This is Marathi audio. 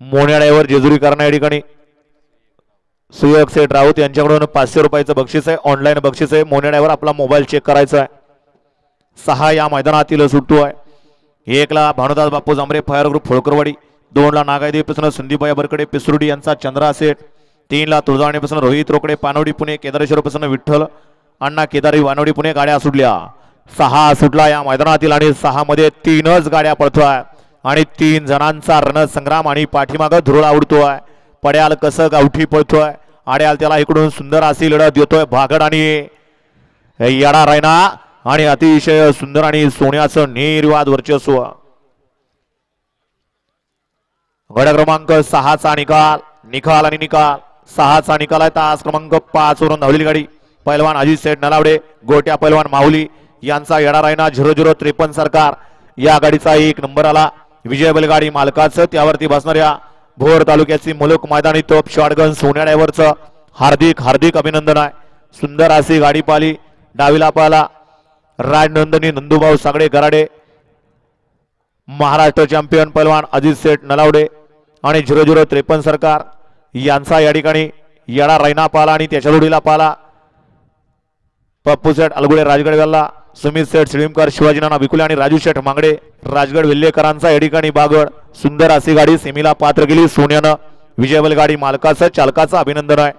मोन्या ड्रायव्हर जेजुरी करणा या ठिकाणी सुयोग सेठ राऊत यांच्याकडून 500 रुपयाचं बक्षीस आहे. ऑनलाईन बक्षीस आहे. मोन्या ड्रायव्हर आपला मोबाईल चेक करायचा आहे. 6 या मैदानातील सुट्टू आहे. 1 ला भानुदास बापू जांभरे फायर ग्रुप फोळकरवाडी, 2 ला नागायदेवी प्रसन्न संदीपबाई बरकडे पिसरुडी यांचा चंद्रा सेठ, 3 ला तुळजावणी प्रसन्न रोहित रोकडे पानवडी पुणे, केदारेश्वर प्रसन्न विठ्ठल अण्णा केदारी वानवडी पुणे. गाड्या सुटल्या. 6 सुटला या मैदानातील आणि 6 मध्ये 3च गाड्या पळतोय आणि 3 जणांचा रणसंग्राम आणि पाठीमागं धुरळा उडतोय. पड्याल कसं गावठी पळतोय. आड्याल त्याला इकडून सुंदर अशी लढत देतोय भागड आणि याडा रायना आणि अतिशय सुंदर आणि सोन्याचं निर्वाद वर्चस्व. गड क्रमांक 6चा निकाल आणि निकाल 6चा निकाल आहे. तास क्रमांक 5 वरून धावलेली गाडी पैलवान अजित सेठ नलावडे, गोट्या पैलवान माहुली यांचा येडा रायना 0053 सरकार या गाडीचा 1 नंबर आला. विजय बैलगाडी मालकाचं त्यावरती बसणाऱ्या भोर तालुक्याची मुलुक मैदानी तोप शॉटगन सोन्या ड्रायव्हरचं हार्दिक अभिनंदन आहे. सुंदर अशी गाडी पाली. डावीला पाला राजनंदनी नंदूभाऊ सागडे गराडे, महाराष्ट्र चॅम्पियन पैलवान अजित सेठ नलावडे आणि 0053 सरकार यांचा या ठिकाणी येडा रायना पाला आणि त्याच्या जोडीला पाला पप्पू सेठ अलगुडे राजगड वेल्ला, सुमित सेठ शिळीमकर, शिवाजीनाना विकुले आणि राजू शेठ मांगडे राजगड वेल्लेकरांचा या ठिकाणी बागड. सुंदर अशी गाडी सेमीला पात्र केली सोन्यानं. विजय बैलगाडी मालकाचं चालकाचं अभिनंदन आहे.